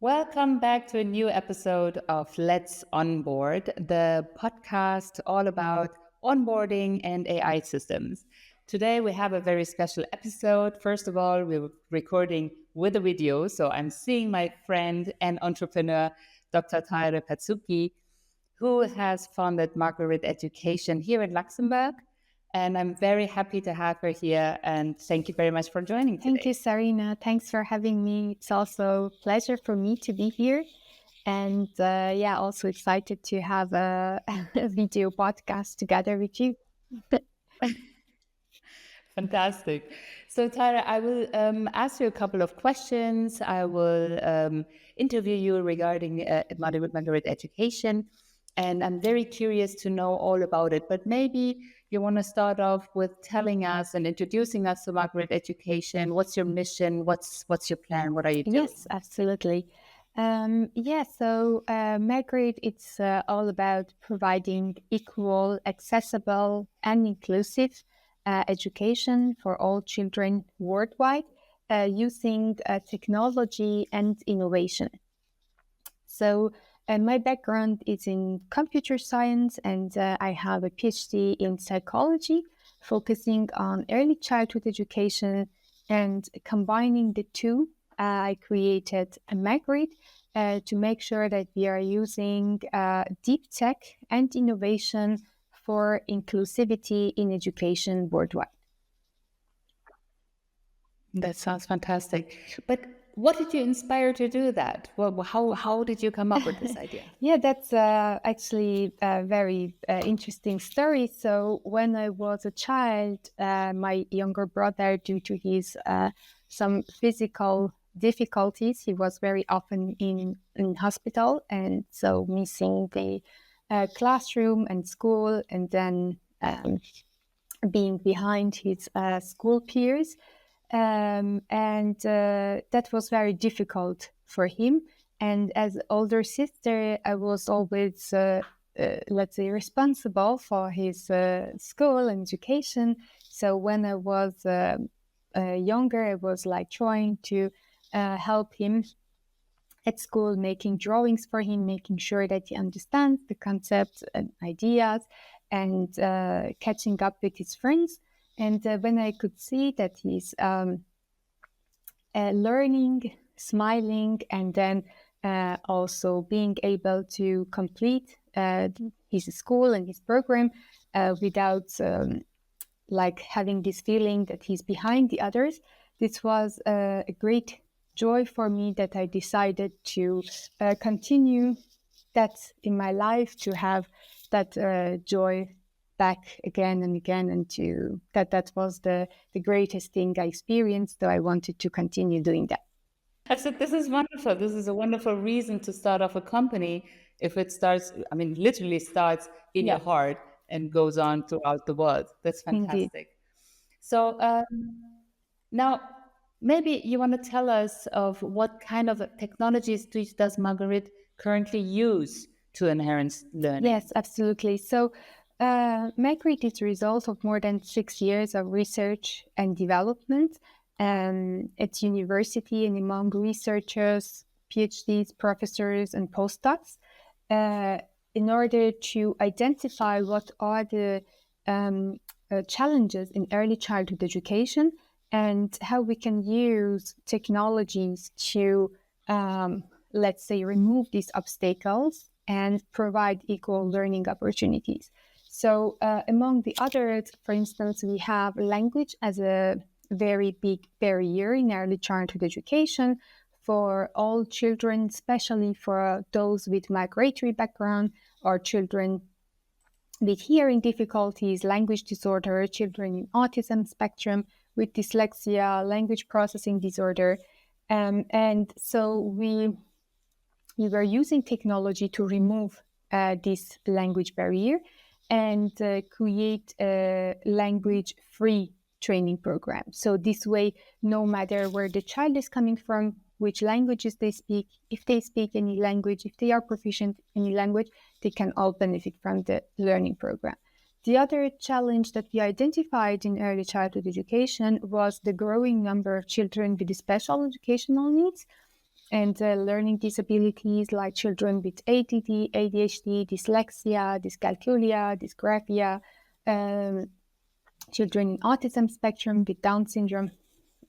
Welcome back to a new episode of Let's Onboard, the podcast all about onboarding and AI systems. Today we have a very special episode. First of all, we're recording with a video, so I'm seeing my friend and entrepreneur, Dr. Tahereh Pazouki, who has founded Magrid Education here in Luxembourg. And I'm very happy to have her here. And thank you very much for joining today. Thank you, Sarina. Thanks for having me. It's also a pleasure for me to be here. And also excited to have a video podcast together with you. Fantastic. So, Tahereh, I will ask you a couple of questions. I will interview you regarding Magrid Education. And I'm very curious to know all about it. But maybe you want to start off with telling us and introducing us to Magrid Education. What's your mission? What's your plan? What are you doing? Yes, absolutely. Magrid, it's all about providing equal, accessible, and inclusive education for all children worldwide using technology and innovation. So my background is in computer science, and I have a Ph.D. in psychology, focusing on early childhood education. And combining the two, I created a Magrid to make sure that we are using deep tech and innovation for inclusivity in education worldwide. That sounds fantastic. But what did you inspire to do that? Well, how did you come up with this idea? Yeah, that's actually a very interesting story. So when I was a child, my younger brother, due to his some physical difficulties, he was very often in hospital, and so missing the classroom and school, and then being behind his school peers. That was very difficult for him. And as older sister, I was always, responsible for his school and education. So when I was younger, I was trying to help him at school, making drawings for him, making sure that he understands the concepts and ideas, and catching up with his friends. And when I could see that he's learning, smiling, and then also being able to complete his school and his program without having this feeling that he's behind the others, this was a great joy for me, that I decided to continue that in my life, to have that joy back again and again, and to that was the greatest thing I experienced, so I wanted to continue doing that. I said, this is wonderful. This is a wonderful reason to start off a company if it starts, literally starts in your heart and goes on throughout the world. That's fantastic. Indeed. So now maybe you want to tell us of what kind of technologies does Magrid currently use to enhance learning? Yes, absolutely. So Magrid is a result of more than 6 years of research and development at university and among researchers, PhDs, professors, and postdocs, in order to identify what are the challenges in early childhood education and how we can use technologies to, remove these obstacles and provide equal learning opportunities. So among the others, for instance, we have language as a very big barrier in early childhood education for all children, especially for those with migratory background or children with hearing difficulties, language disorder, children in autism spectrum with dyslexia, language processing disorder. And so we were using technology to remove this language barrier and create a language-free training program. So this way, no matter where the child is coming from, which languages they speak, if they speak any language, if they are proficient in any language, they can all benefit from the learning program. The other challenge that we identified in early childhood education was the growing number of children with special educational needs. and learning disabilities like children with ADD, ADHD, dyslexia, dyscalculia, dysgraphia, children in autism spectrum with Down syndrome,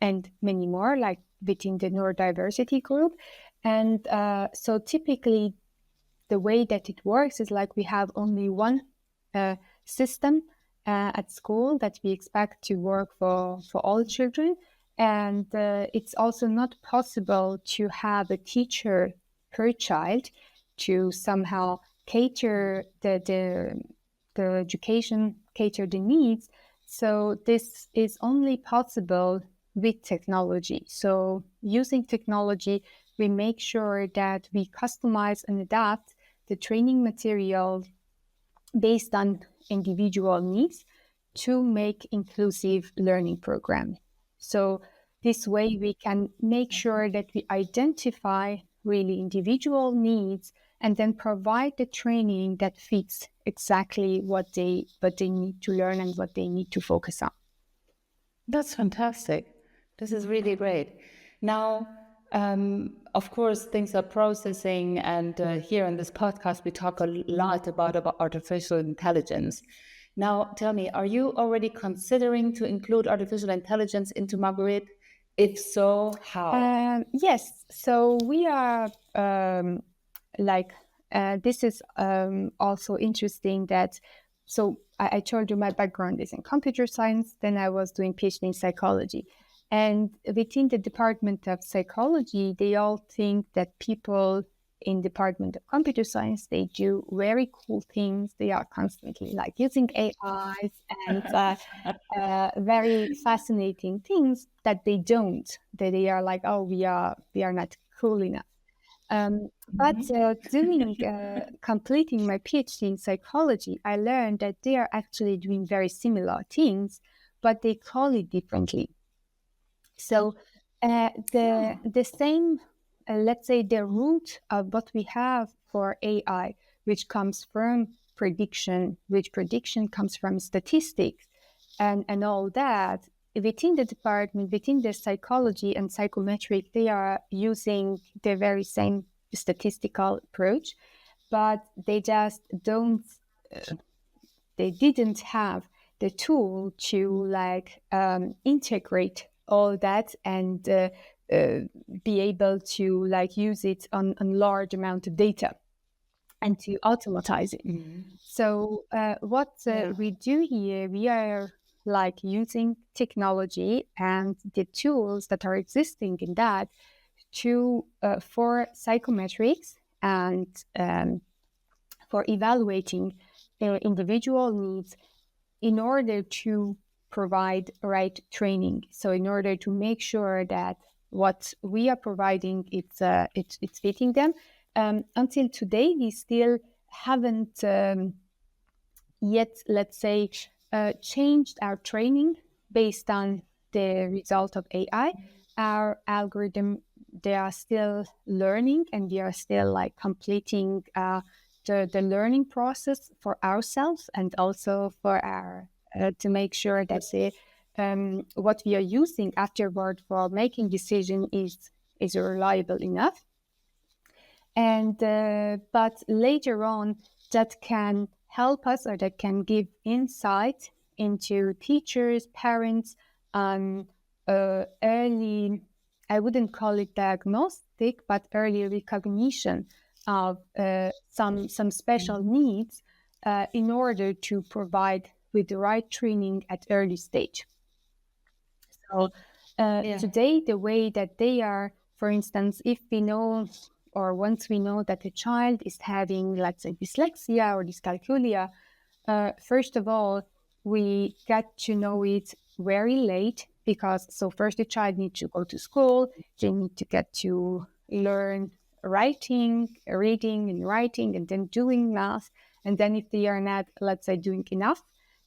and many more, like within the neurodiversity group. And so typically the way that it works is like we have only one system at school that we expect to work for all children. And it's also not possible to have a teacher per child to somehow cater the education, cater the needs. So this is only possible with technology. So using technology, we make sure that we customize and adapt the training material based on individual needs to make inclusive learning program. So this way we can make sure that we identify really individual needs and then provide the training that fits exactly what they need to learn and what they need to focus on. That's fantastic. This is really great. Now, of course, things are processing, and here on this podcast, we talk a lot about artificial intelligence. Now, tell me, are you already considering to include artificial intelligence into Magrid? If so, how? Yes. So we are this is also interesting that, so I told you my background is in computer science, then I was doing Ph.D. in psychology. And within the Department of Psychology, they all think that people in Department of Computer Science, they do very cool things. They are constantly like using AIs and very fascinating things that they don't. That they are like, oh, we are not cool enough. But completing my PhD in psychology, I learned that they are actually doing very similar things, but they call it differently. So the same, let's say, the root of what we have for AI, which comes from prediction, which prediction comes from statistics and all that, within the department, within the psychology and psychometric, they are using the very same statistical approach, but they just they didn't have the tool to integrate all that and be able to use it on large amount of data and to automatize it. Mm-hmm. So what we do here, we are using technology and the tools that are existing in that to for psychometrics and for evaluating individual needs in order to provide right training. So in order to make sure that what we are providing, it's fitting them. Until today, we still haven't yet, let's say, changed our training based on the result of AI. Our algorithm, they are still learning, and we are still completing the learning process for ourselves and also for our to make sure that what we are using afterward for making decision is reliable enough. And but later on, that can help us, or that can give insight into teachers, parents, early, I wouldn't call it diagnostic, but early recognition of some special needs in order to provide with the right training at early stage. So today, the way that they are, for instance, if we know, or once we know that a child is having, let's say, dyslexia or dyscalculia, first of all, we get to know it very late, because first the child needs to go to school, they need to get to learn reading and writing, and then doing math. And then if they are not, let's say, doing enough,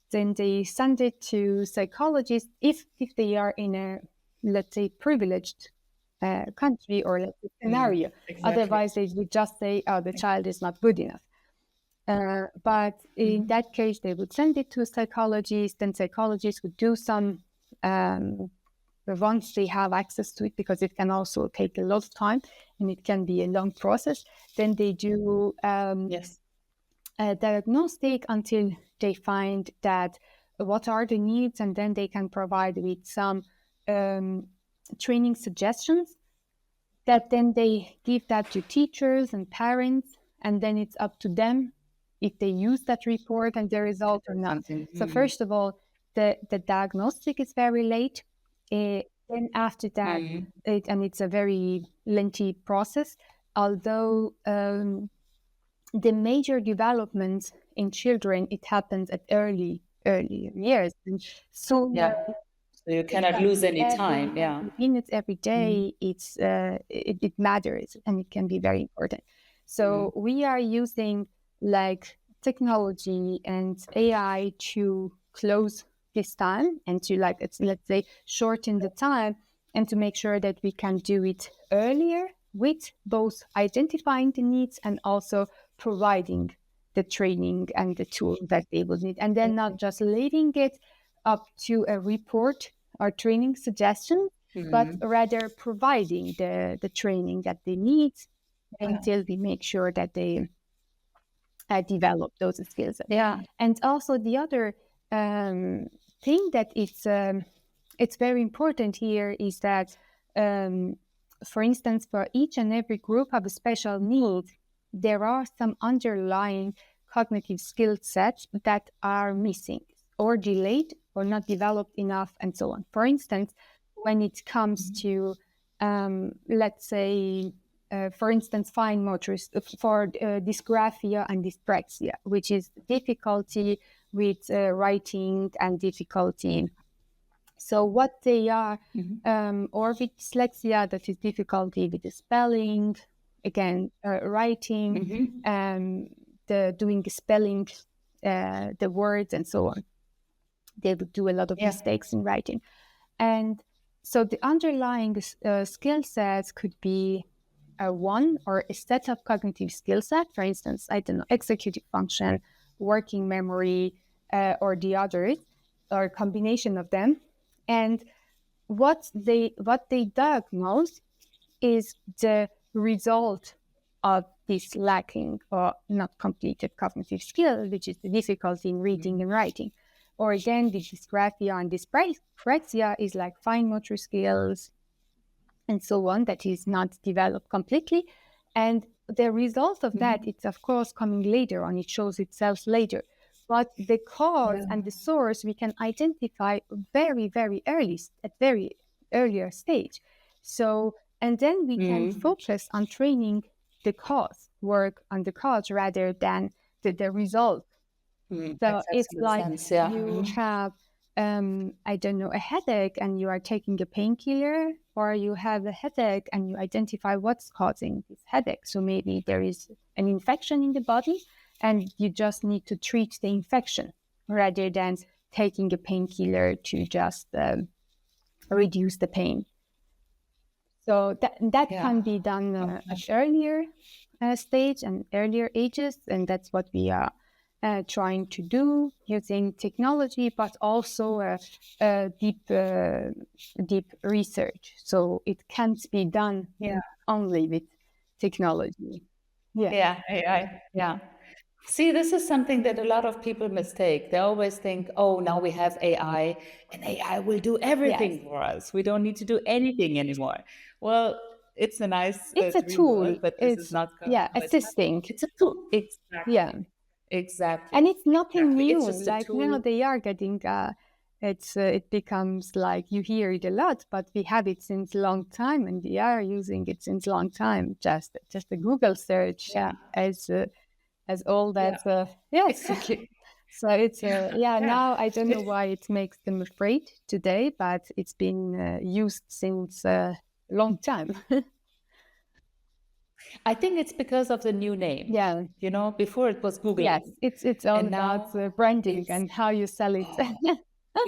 then they send it to psychologists if they are in a, let's say, privileged country or scenario. Exactly. Otherwise, they would just say, oh, the child is not good enough. But in that case, they would send it to a psychologist, and psychologists would do some once they have access to it, because it can also take a lot of time and it can be a long process, then they do Yes. a diagnostic until they find that what are the needs, and then they can provide with some training suggestions that then they give that to teachers and parents, and then it's up to them if they use that report and the result or not. So first of all, the diagnostic is very late. Then after that, and it's a very lengthy process, although the major developments in children, it happens at early years. And so So you cannot lose any time. Yeah. Minutes every day, it matters, and it can be very important. So we are using like technology and AI to close this time and to let's say shorten the time, and to make sure that we can do it earlier, with both identifying the needs and also providing the training and the tool that they will need, and then not just leaving it up to a report or training suggestion, but rather providing the training that they need until we make sure that they develop those skills. Yeah. And also the other thing that it's very important here is that, for instance, for each and every group of a special need, there are some underlying cognitive skill sets that are missing or delayed or not developed enough, and so on. For instance, when it comes to, let's say, for instance, fine motor for dysgraphia and dyspraxia, which is difficulty with writing and difficulty. So what they are, or with dyslexia, that is difficulty with the spelling, again, writing, doing the spelling, the words, and so on. They would do a lot of mistakes in writing. And so the underlying skill sets could be one or a set of cognitive skill set, for instance, I don't know, executive function, working memory, or the others, or a combination of them. And what they diagnose is the result of this lacking or not completed cognitive skill, which is the difficulty in reading and writing. Or again, the dysgraphia and dyspraxia is like fine motor skills and so on, that is not developed completely. And the result of that, it's of course coming later on, it shows itself later. But the cause and the source we can identify very, very early, at very earlier stage. So, and then we can focus on training the cause, work on the cause rather than the result. So it's like you have, I don't know, a headache and you are taking a painkiller, or you have a headache and you identify what's causing this headache. So maybe there is an infection in the body and you just need to treat the infection rather than taking a painkiller to just reduce the pain. So that can be done at earlier stage and earlier ages, and that's what we are trying to do using technology, but also deep research. So it can't be done only with technology. Yeah. See, this is something that a lot of people mistake. They always think, oh, now we have AI and AI will do everything for us. We don't need to do anything anymore. Well, it's a nice it's a tool, world, but this is not assisting. It's a tool. Exactly. Yeah. Exactly. And it's nothing new. It's just like now they are getting it becomes like you hear it a lot, but we have it since a long time, and we are using it since a long time. Just a Google search as all that. Exactly. So it's now I don't know why it makes them afraid today, but it's been used since a long time. I think it's because of the new name. Yeah. You know, before it was Google. Yes, it's all about branding and how you sell it.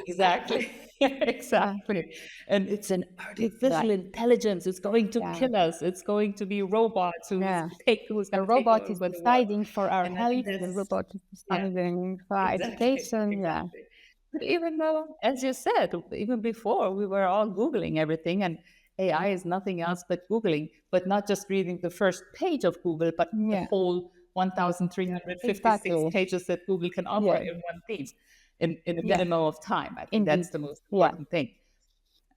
Exactly. Exactly. And it's an artificial intelligence. It's going to kill us. It's going to be robots who's the robot is deciding for our health. The robot is deciding for our education. Exactly. But even though, as you said, even before we were all Googling everything, and AI is nothing else but Googling, but not just reading the first page of Google, but the Yeah, whole 1,356 exactly. pages that Google can offer Yeah, in one thing in a yeah, minimum of time. I think indeed. that's the most Yeah, important thing.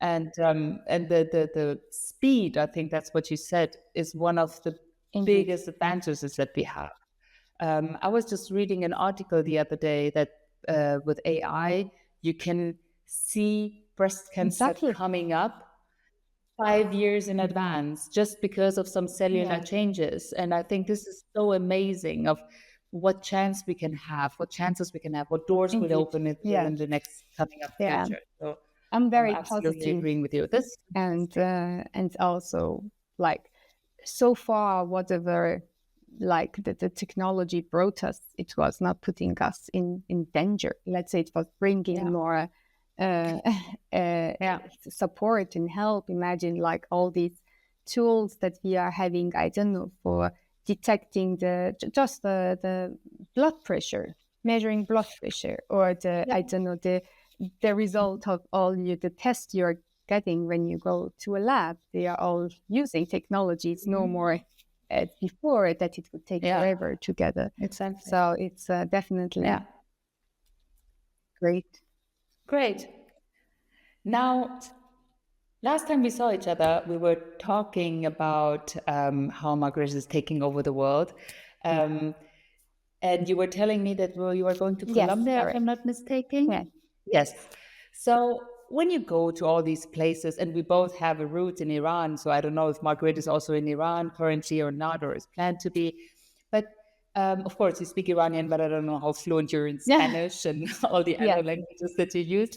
And the speed, I think that's what you said, is one of the indeed. biggest advantages that we have. I was just reading an article the other day that with AI, you can see breast cancer Exactly. coming up 5 years in advance just because of some cellular Yeah, changes. And I think this is so amazing of what chance we can have, what chances we can have, what doors will indeed. open it will Yeah, in the next coming up yeah. future. So I'm I'm very absolutely positive, agreeing with you. This is fantastic. and also like so far, whatever like the technology brought us, it was not putting us in danger. Let's say it was bringing Yeah, more uh, uh, yeah. support and help. Imagine like all these tools that we are having. I don't know, for detecting just the blood pressure, measuring blood pressure, or the Yeah. I don't know the result of all the tests you're getting when you go to a lab. They are all using technology. It's no more before that it would take Yeah, forever to get it. exactly. So it's definitely Yeah, great. great. Now, last time we saw each other, we were talking about how Magrid is taking over the world. Um, and you were telling me that well, you were going to Yes, Colombia, if correct. I'm not mistaken. Yeah. Yes. So when you go to all these places, and we both have a root in Iran, so I don't know if Margaret is also in Iran currently or not, or is planned to be. But of course, you speak Iranian, but I don't know how fluent you're in Yeah. Spanish and all the Yeah. other languages that you use.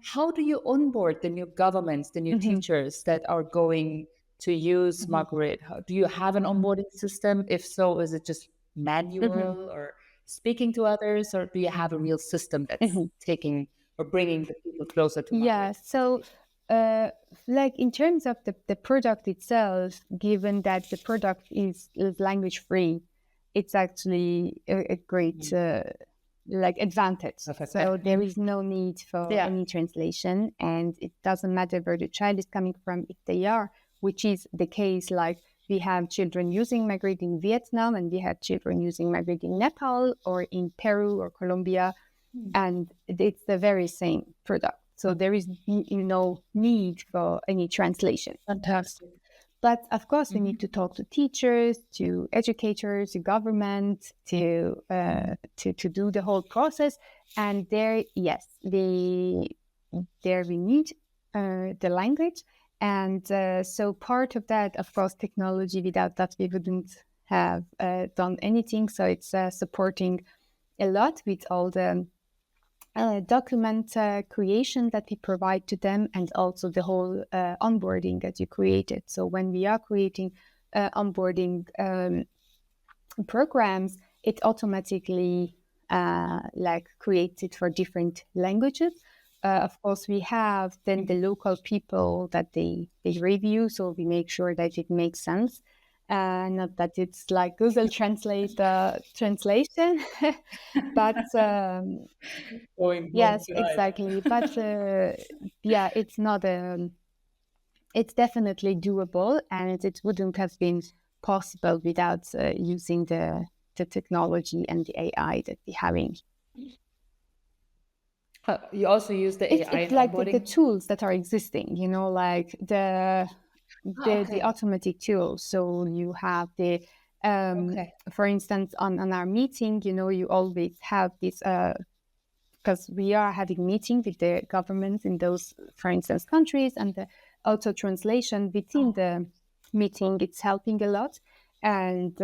How do you onboard the new governments, the new Hmm. teachers that are going to use Hmm. Margaret? Do you have an onboarding system? If so, is it just Hmm. manual or speaking to others, or do you have a real system that's Hmm. taking or bringing the people closer to Yeah. Margaret? So, uh, like in terms of the product itself, given that the product is language free, it's actually a great like advantage. Perfect. So there is no need for Yeah. any translation, and it doesn't matter where the child is coming from if they are, which is the case. Like we have children using Magrid in Vietnam, and we have children using Magrid in Nepal or in Peru or Colombia, and it's the very same product. So there is no need for any translation. Fantastic. But of course, we Mhm. need to talk to teachers, to educators, to government, to do the whole process. And there, yes, there we need the language, and so part of that, of course, technology. Without that, we wouldn't have done anything. So it's supporting a lot with all the document creation that we provide to them, and also the whole onboarding that you created. So when we are creating onboarding programs, it automatically like creates it for different languages. Of course, we have then the local people that they review, so we make sure that it makes sense. Not that it's like Google Translate translation, but Going home yes, tonight. exactly. But yeah, it's not it's definitely doable, and it wouldn't have been possible without using the technology and the AI that we're having. You also use the AI It's in like the onboarding? tools that are existing, like the Okay. automatic tools. So you have Okay. for instance, on our meeting, you always have this because we are having meeting with the governments in those, for instance, countries, and the auto translation within the meeting, it's helping a lot. And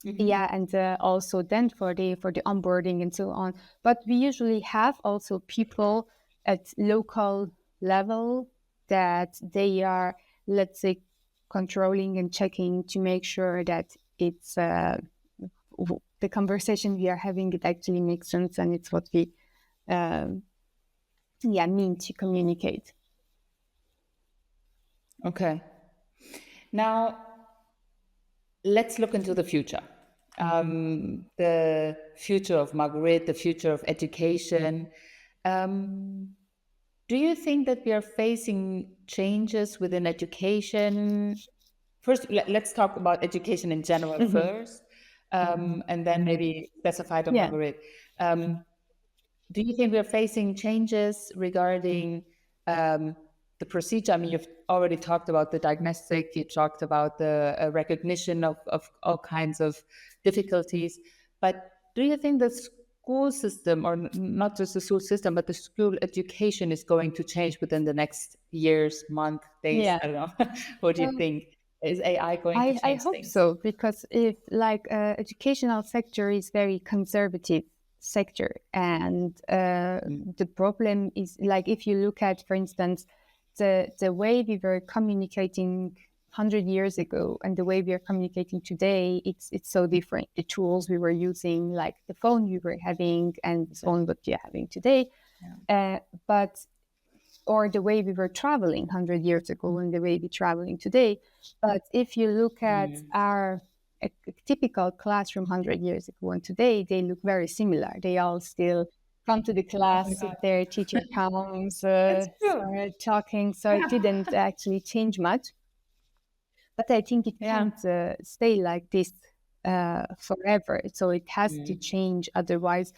Mhm. yeah, and also then for the onboarding and so on. But we usually have also people at local level that they are, let's say, controlling and checking to make sure that it's the conversation we are having, it actually makes sense, and it's what we um, yeah, mean to communicate. Okay. Now, let's look into the future. the future of Magrid, the future of education. Do you think that we are facing changes within education? First, let's talk about education in general first, and then maybe specify on Yeah. Magrid. Do you think we're facing changes regarding the procedure? I mean, you've already talked about the diagnostic, you talked about the recognition of all kinds of difficulties, but do you think the school system, or not just the school system, but the school education is going to change within the next years, month, days? Yeah. I don't know. What do you think? Is AI going to I change hope things? so, because if educational sector is very conservative sector, and the problem is, like, if you look at, for instance, the way we were communicating 100 years ago and the way we are communicating today, it's so different. The tools we were using, like the phone we were having and the phone that you're having today, but or the way we were traveling 100 years ago and the way we're traveling today. But if you look at our a typical classroom 100 years ago and today, they look very similar. They all still come to the class, sit there, teacher comes, start talking. So it didn't actually change much. But I think it can't stay like this forever. So it has to change. Otherwise,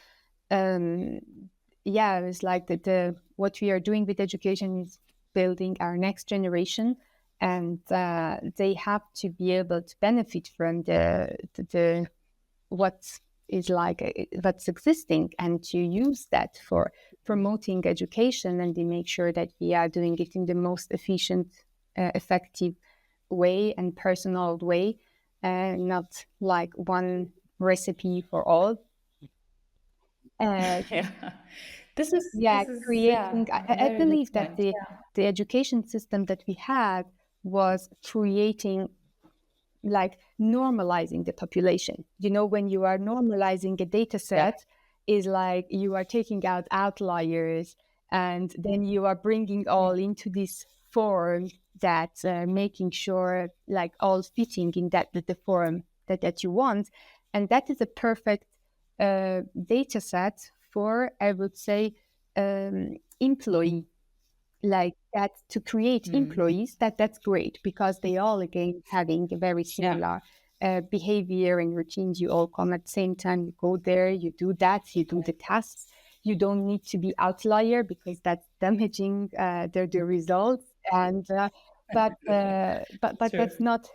it's like the what we are doing with education is building our next generation, and they have to be able to benefit from the what is like what's existing, and to use that for promoting education, and to make sure that we are doing it in the most efficient, effective way and personal way, not like one recipe for all. This is Creating. I believe that the education system that we had was creating, like, normalizing the population. You know, when you are normalizing a data set, is like you are taking out outliers, and then you are bringing all into this form that making sure like all fitting in that the form that you want, and that is a perfect data set for, I would say, employee, like that, to create employees. That's great, because they all again having a very similar behavior and routines. You all come at the same time, you go there, you do that, you do the tasks. You don't need to be outlier, because that's damaging the results. And but that's not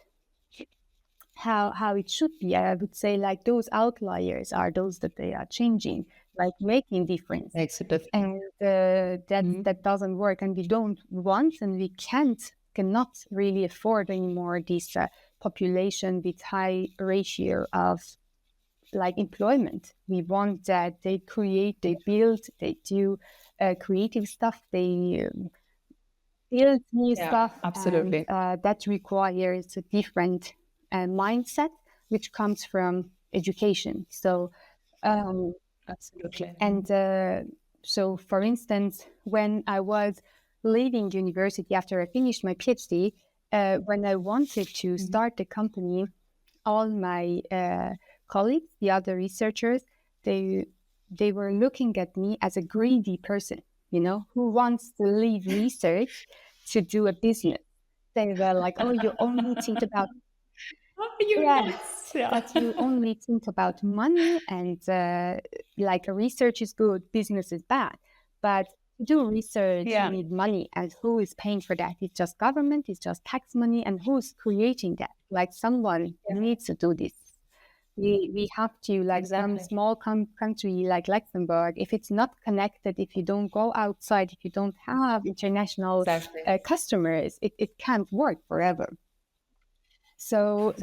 how it should be. I would say, like, those outliers are those that they are changing, like making difference. Makes a difference. And that doesn't work, and we don't want, and we cannot really afford anymore this population with high ratio of like employment. We want that they create, they build, they do creative stuff, they build new stuff. Absolutely. And that requires a different mindset, which comes from education. So absolutely. And so, for instance, when I was leaving university after I finished my PhD, when I wanted to start the company, all my colleagues, the other researchers, they were looking at me as a greedy person, you know, who wants to leave research to do a business. They were like, "Oh, you only think about that you only think about money, and like research is good, business is bad. But to do research, you need money, and who is paying for that? It's just government, it's just tax money, and who's creating that? Like, someone needs to do this. We have to, like, some small country like Luxembourg, if it's not connected, if you don't go outside, if you don't have international customers, it can't work forever." So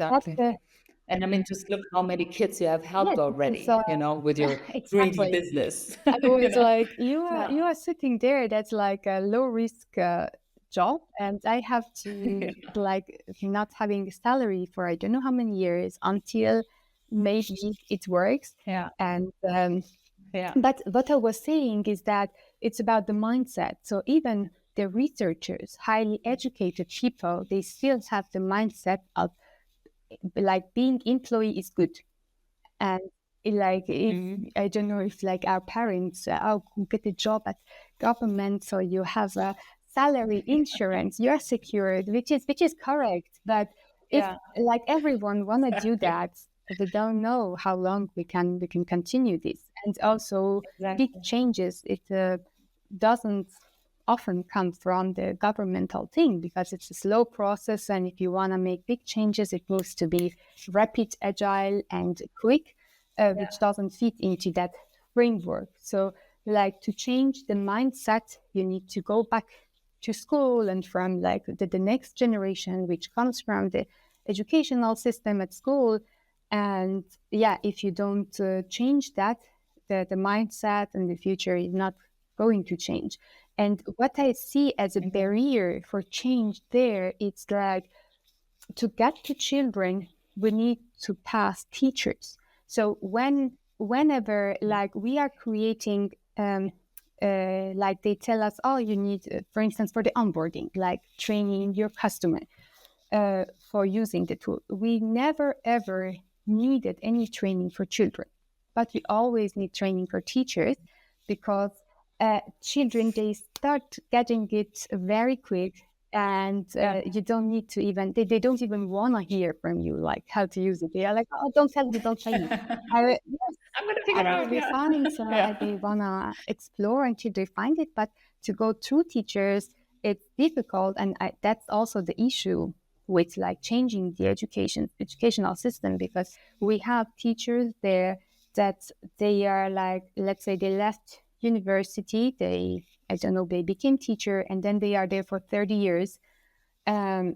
and I mean, just look how many kids you have helped already, you know, with your greedy business. I was like, you are sitting there. That's like a low risk job, and I have to like not having a salary for I don't know how many years until maybe it works. And but what I was saying is that it's about the mindset. So even the researchers, highly educated people, they still have the mindset of like being employee is good. And like, if Mm-hmm. I don't know if like our parents, get a job at government, so you have a salary insurance, you're secured, which is correct. But if Yeah, like everyone want to do exactly. that, we don't know how long we can continue this. And also big Exactly. changes, it doesn't often come from the governmental thing, because it's a slow process, and if you want to make big changes, it needs to be rapid, agile, and quick, which doesn't fit into that framework. So like, to change the mindset, you need to go back to school, and from like the next generation, which comes from the educational system at school. And yeah, if you don't change that, the mindset and the future is not going to change. And what I see as a Mm-hmm. barrier for change there, it's like, to get to children, we need to pass teachers. So whenever like we are creating, like they tell us, oh, you need, for instance, for the onboarding, like training your customer for using the tool. We never ever needed any training for children, but we always need training for teachers, because children, they start getting it very quick, and Yeah. you don't need to even, they don't even want to hear from you like how to use it. They are like, oh, don't tell me, don't tell me. Yes, I'm gonna figure it out. absolutely Yeah. fine. So Yeah. they wanna explore until they find it, but to go through teachers, it's difficult, and that's also the issue with like changing the educational system, because we have teachers there that they are like, let's say they left university, they, I don't know, they became teacher, and then they are there for 30 years. Um,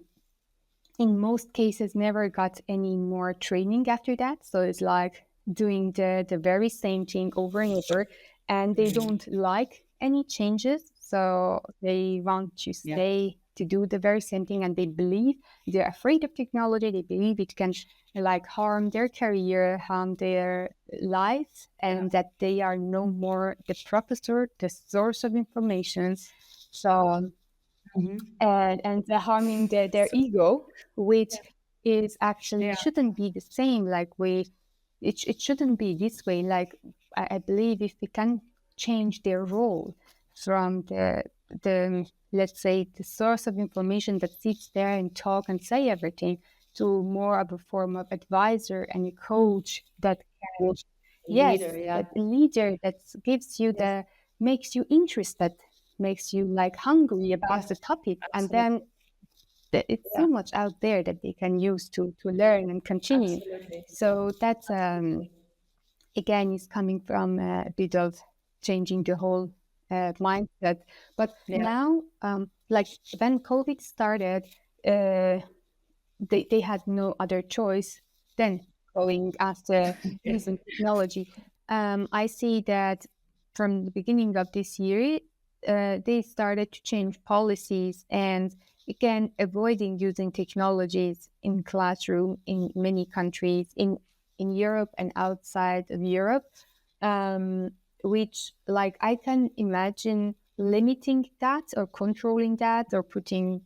in most cases never got any more training after that. So it's like doing the very same thing over and over, and they don't like any changes. So they want to Yeah. stay to do the very same thing, and they believe, they're afraid of technology. They believe it can like harm their career, harm their life, and that they are no more the professor, the source of information. So Mm-hmm. and harming their So, ego, which is actually yeah. shouldn't be the same. Like it shouldn't be this way. Like I believe if we can change their role from the let's say the source of information that sits there and talk and say everything, to more of a form of advisor and a coach that can, yes, Leader. Yeah. that leader that gives you Yes. the, makes you interested, makes you like hungry about the Yes. topic, and Absolutely. then it's Yeah. so much out there that they can use to learn and continue. Absolutely. So that's Absolutely. again is coming from a bit of changing the whole mindset. But Yeah. now, like when COVID started, they had no other choice than going after using technology. I see that from the beginning of this year, they started to change policies, and again avoiding using technologies in classroom in many countries in Europe and outside of Europe, um, which like I can imagine limiting that or controlling that or putting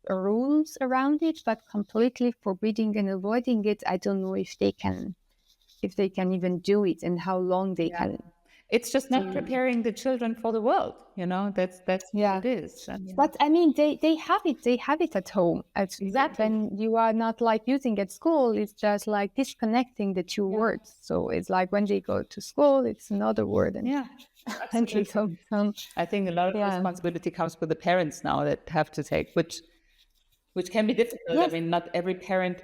rules around it, but completely forbidding and avoiding it, I don't know if they can even do it, and how long they Yeah. can. It's just not preparing the children for the world. That's what Yeah. it is. And But I mean, they have it at home. exactly. When you are not like using at school, it's just like disconnecting the two words. So it's like when they go to school, it's another word, and Yeah. and they Absolutely. come. I think a lot of Yeah. responsibility comes with the parents now that have to take, which can be difficult. I Yes. mean, not every parent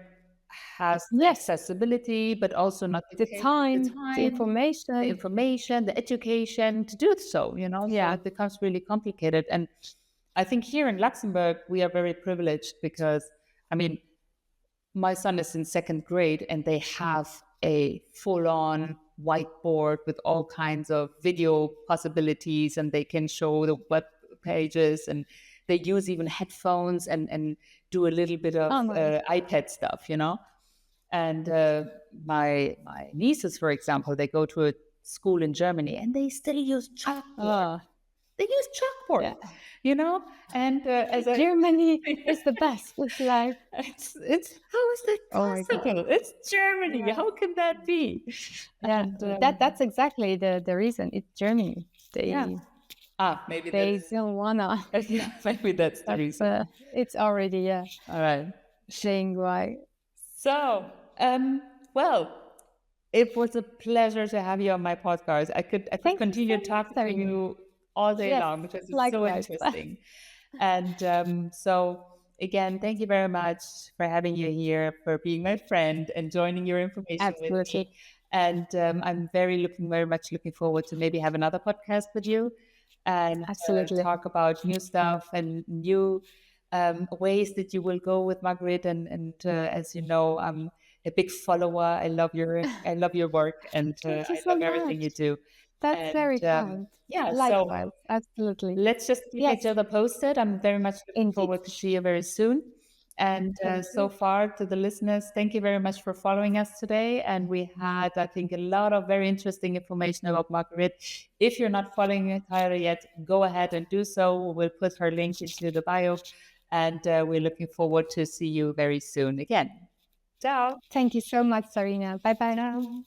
has the Yes. accessibility, but also not The the time, the time, the information. information, the education to do so. So Yeah. it becomes really complicated. And I think here in Luxembourg, we are very privileged because, I mean, my son is in second grade and they have a full on whiteboard with all kinds of video possibilities and they can show the web pages and they use even headphones and do a little bit of Oh, nice. iPad stuff. And my nieces, for example, they go to a school in Germany and they still use chalkboard. Oh, they use chalkboard, Yeah. you know. And Germany is the best. It's like, it's how is that oh my God. possible? It's Germany. Yeah. How can that be? Yeah, And that's exactly the reason. It's Germany. yeah. Maybe They that's don't wanna. maybe that's the reason. It's already All right. saying why. So, well, it was a pleasure to have you on my podcast. I could Thank you continue so much, talking to Sarina. you all day Yes, long because it's so likewise. interesting. And so again, thank you very much for having you here, for being my friend and joining your information with me. Absolutely. And I'm very much looking forward to maybe have another podcast with you and Absolutely. talk about new stuff and new ways that you will go with Magrid. And as you know, I'm a big follower. I love your work, and Thank you I so love everything much. you do. That's And very kind. yeah, so Likewise. Absolutely. let's just keep Yes, each other posted. I'm very much looking indeed. forward to see you very soon. And Thank so you. far, to the listeners, thank you very much for following us today. And we had, I think, a lot of very interesting information about Margaret. If you're not following Tahereh yet, go ahead and do so. We'll put her link into the bio. And we're looking forward to see you very soon again. Ciao. Thank you so much, Sarina. Bye bye now.